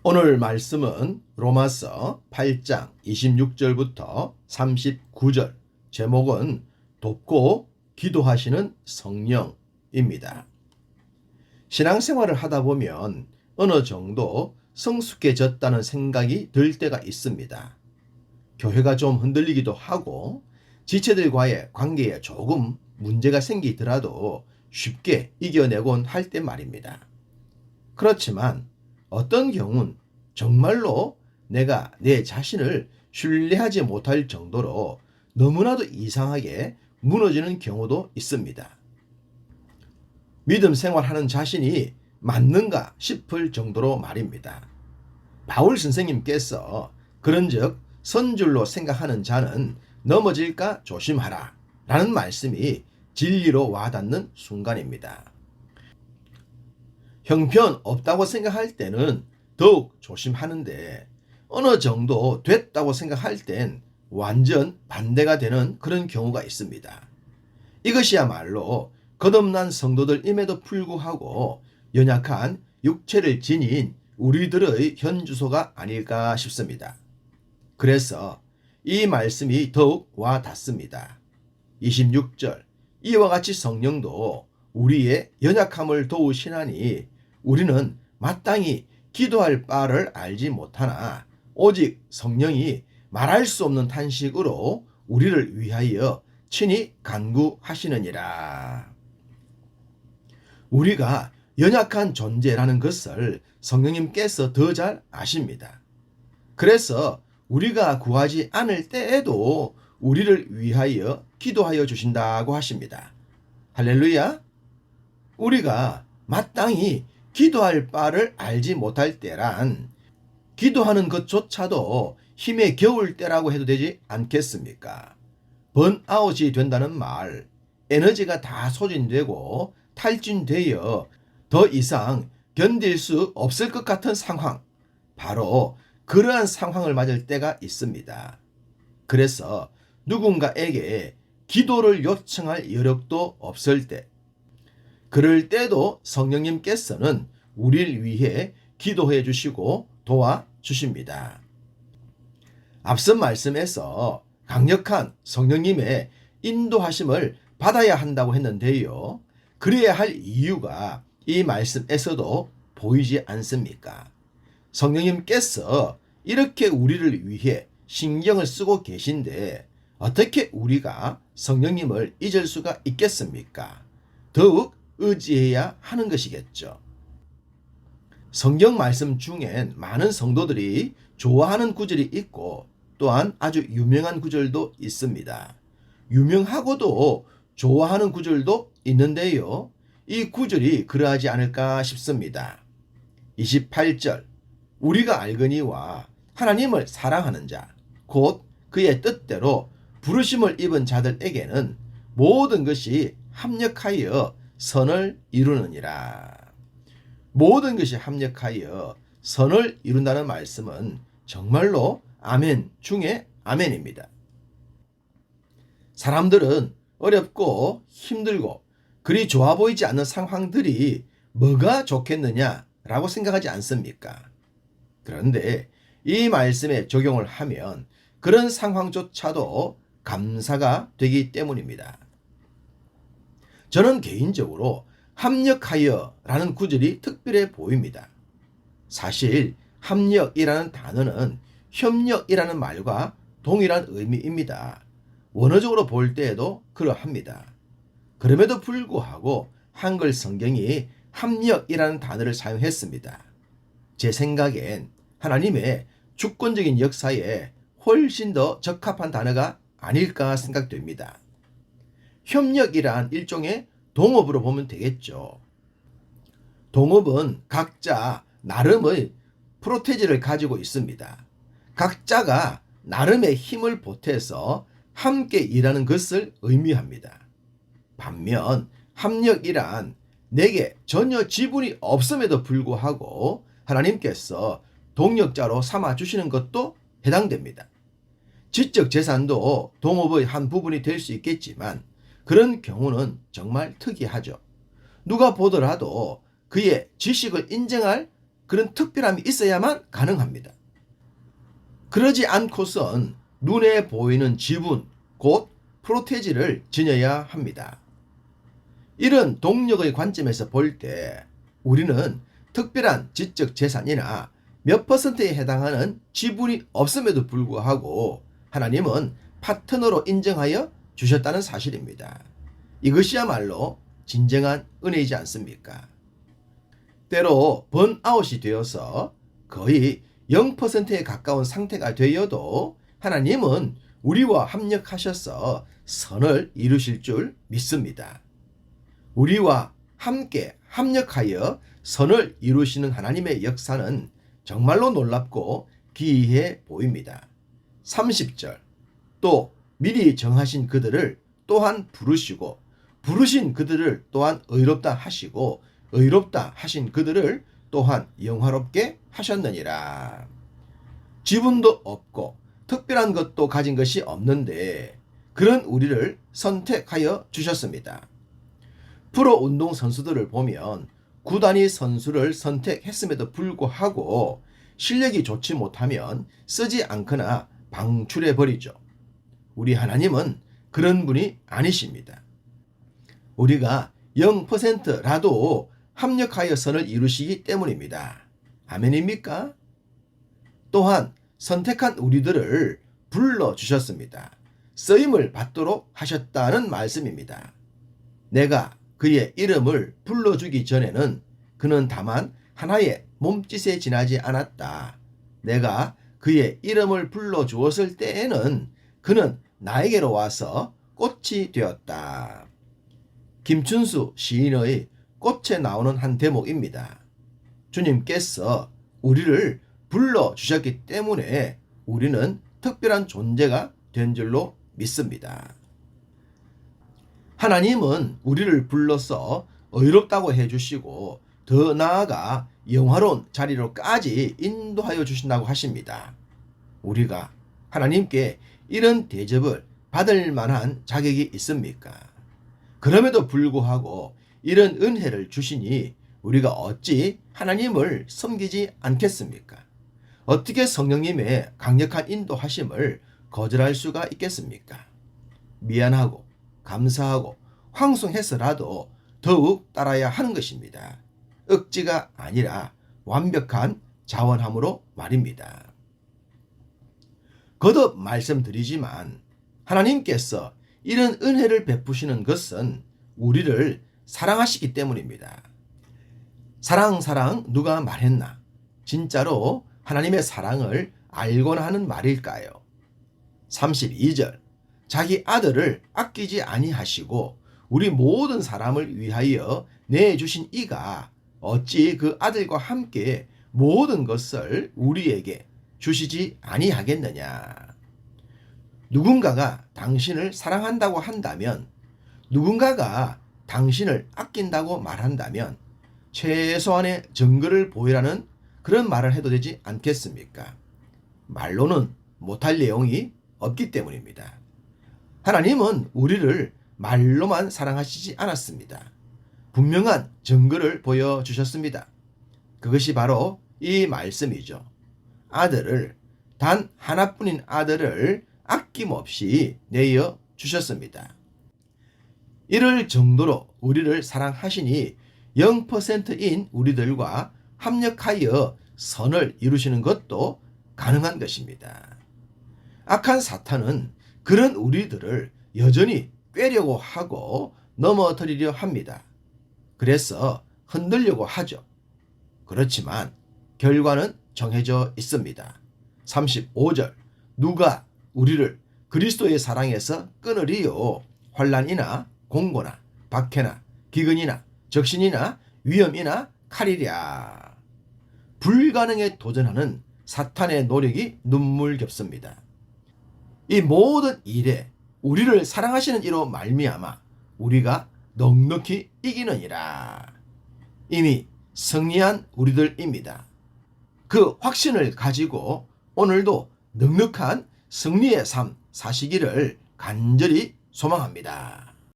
오늘 말씀은 로마서 8장 26절부터 39절, 제목은 돕고 기도하시는 성령입니다. 신앙생활을 하다 보면 어느 정도 성숙해졌다는 생각이 들 때가 있습니다. 교회가 좀 흔들리기도 하고 지체들과의 관계에 조금 문제가 생기더라도 쉽게 이겨내곤 할 때 말입니다. 그렇지만 어떤 경우는 정말로 내가 내 자신을 신뢰하지 못할 정도로 너무나도 이상하게 무너지는 경우도 있습니다. 믿음 생활하는 자신이 맞는가 싶을 정도로 말입니다. 바울 선생님께서 그런즉 선줄로 생각하는 자는 넘어질까 조심하라 라는 말씀이 진리로 와닿는 순간입니다. 형편없다고 생각할 때는 더욱 조심하는데 어느 정도 됐다고 생각할 땐 완전 반대가 되는 그런 경우가 있습니다. 이것이야말로 거듭난 성도들임에도 불구하고 연약한 육체를 지닌 우리들의 현주소가 아닐까 싶습니다. 그래서 이 말씀이 더욱 와 닿습니다. 26절, 이와 같이 성령도 우리의 연약함을 도우시나니 우리는 마땅히 기도할 바를 알지 못하나 오직 성령이 말할 수 없는 탄식으로 우리를 위하여 친히 간구하시느니라. 우리가 연약한 존재라는 것을 성령님께서 더 잘 아십니다. 그래서 우리가 구하지 않을 때에도 우리를 위하여 기도하여 주신다고 하십니다. 할렐루야! 우리가 마땅히 기도할 바를 알지 못할 때란 기도하는 것조차도 힘에 겨울 때라고 해도 되지 않겠습니까? 번아웃이 된다는 말, 에너지가 다 소진되고 탈진되어 더 이상 견딜 수 없을 것 같은 상황, 바로 그러한 상황을 맞을 때가 있습니다. 그래서 누군가에게 기도를 요청할 여력도 없을 때, 그럴 때도 성령님께서는 우리를 위해 기도해 주시고 도와주십니다. 앞선 말씀에서 강력한 성령님의 인도하심을 받아야 한다고 했는데요. 그래야 할 이유가 이 말씀에서도 보이지 않습니까? 성령님께서 이렇게 우리를 위해 신경을 쓰고 계신데 어떻게 우리가 성령님을 잊을 수가 있겠습니까? 더욱 의지해야 하는 것이겠죠. 성경 말씀 중엔 많은 성도들이 좋아하는 구절이 있고 또한 아주 유명한 구절도 있습니다. 유명하고도 좋아하는 구절도 있는데요. 이 구절이 그러하지 않을까 싶습니다. 28절, 우리가 알거니와 하나님을 사랑하는 자, 곧 그의 뜻대로 부르심을 입은 자들에게는 모든 것이 합력하여 선을 이루느니라. 모든 것이 합력하여 선을 이룬다는 말씀은 정말로 아멘 중에 아멘입니다. 사람들은 어렵고 힘들고 그리 좋아 보이지 않는 상황들이 뭐가 좋겠느냐라고 생각하지 않습니까? 그런데 이 말씀에 적용을 하면 그런 상황조차도 감사가 되기 때문입니다. 저는 개인적으로 합력하여 라는 구절이 특별해 보입니다. 사실 합력이라는 단어는 협력이라는 말과 동일한 의미입니다. 원어적으로 볼 때에도 그러합니다. 그럼에도 불구하고 한글 성경이 합력이라는 단어를 사용했습니다. 제 생각엔 하나님의 주권적인 역사에 훨씬 더 적합한 단어가 아닐까 생각됩니다. 협력이란 일종의 동업으로 보면 되겠죠. 동업은 각자 나름의 프로테지를 가지고 있습니다. 각자가 나름의 힘을 보태서 함께 일하는 것을 의미합니다. 반면 합력이란 내게 전혀 지분이 없음에도 불구하고 하나님께서 동력자로 삼아 주시는 것도 해당됩니다. 지적 재산도 동업의 한 부분이 될 수 있겠지만 그런 경우는 정말 특이하죠. 누가 보더라도 그의 지식을 인정할 그런 특별함이 있어야만 가능합니다. 그러지 않고선 눈에 보이는 지분, 곧 프로테지를 지녀야 합니다. 이런 동력의 관점에서 볼 때 우리는 특별한 지적 재산이나 몇 퍼센트에 해당하는 지분이 없음에도 불구하고 하나님은 파트너로 인정하여 주셨다는 사실입니다. 이것이야말로 진정한 은혜이지 않습니까? 때로 번아웃이 되어서 거의 0%에 가까운 상태가 되어도 하나님은 우리와 합력하셔서 선을 이루실 줄 믿습니다. 우리와 함께 합력하여 선을 이루시는 하나님의 역사는 정말로 놀랍고 기이해 보입니다. 30절 또 미리 정하신 그들을 또한 부르시고 부르신 그들을 또한 의롭다 하시고 의롭다 하신 그들을 또한 영화롭게 하셨느니라. 지분도 없고 특별한 것도 가진 것이 없는데 그런 우리를 선택하여 주셨습니다. 프로 운동 선수들을 보면 구단이 선수를 선택했음에도 불구하고 실력이 좋지 못하면 쓰지 않거나 방출해 버리죠. 우리 하나님은 그런 분이 아니십니다. 우리가 0%라도 합력하여 선을 이루시기 때문입니다. 아멘입니까? 또한 선택한 우리들을 불러주셨습니다. 쓰임을 받도록 하셨다는 말씀입니다. 내가 그의 이름을 불러주기 전에는 그는 다만 하나의 몸짓에 지나지 않았다. 내가 그의 이름을 불러주었을 때에는 그는 나에게로 와서 꽃이 되었다. 김춘수 시인의 꽃에 나오는 한 대목입니다. 주님께서 우리를 불러주셨기 때문에 우리는 특별한 존재가 된 줄로 믿습니다. 하나님은 우리를 불러서 의롭다고 해주시고 더 나아가 영화로운 자리로까지 인도하여 주신다고 하십니다. 우리가 하나님께 이런 대접을 받을 만한 자격이 있습니까? 그럼에도 불구하고 이런 은혜를 주시니 우리가 어찌 하나님을 섬기지 않겠습니까? 어떻게 성령님의 강력한 인도하심을 거절할 수가 있겠습니까? 미안하고 감사하고 황송해서라도 더욱 따라야 하는 것입니다. 억지가 아니라 완벽한 자원함으로 말입니다. 거듭 말씀드리지만 하나님께서 이런 은혜를 베푸시는 것은 우리를 사랑하시기 때문입니다. 사랑 누가 말했나? 진짜로 하나님의 사랑을 알고나 하는 말일까요? 32절 자기 아들을 아끼지 아니하시고 우리 모든 사람을 위하여 내주신 이가 어찌 그 아들과 함께 모든 것을 우리에게 주시지 아니하겠느냐. 누군가가 당신을 사랑한다고 한다면, 누군가가 당신을 아낀다고 말한다면 최소한의 증거를 보이라는 그런 말을 해도 되지 않겠습니까? 말로는 못할 내용이 없기 때문입니다. 하나님은 우리를 말로만 사랑하시지 않았습니다. 분명한 증거를 보여주셨습니다. 그것이 바로 이 말씀이죠. 아들을, 단 하나뿐인 아들을 아낌없이 내어 주셨습니다. 이럴 정도로 우리를 사랑하시니 0%인 우리들과 합력하여 선을 이루시는 것도 가능한 것입니다. 악한 사탄은 그런 우리들을 여전히 꿰려고 하고 넘어뜨리려 합니다. 그래서 흔들려고 하죠. 그렇지만 결과는 정해져 있습니다. 35절 누가 우리를 그리스도의 사랑에서 끊으리요. 환난이나 공고나 박해나 기근이나 적신이나 위험이나 칼이랴. 불가능에 도전하는 사탄의 노력이 눈물겹습니다. 이 모든 일에 우리를 사랑하시는 이로 말미암아 우리가 넉넉히 이기느니라. 이미 승리한 우리들입니다. 그 확신을 가지고 오늘도 넉넉한 승리의 삶 사시기를 간절히 소망합니다.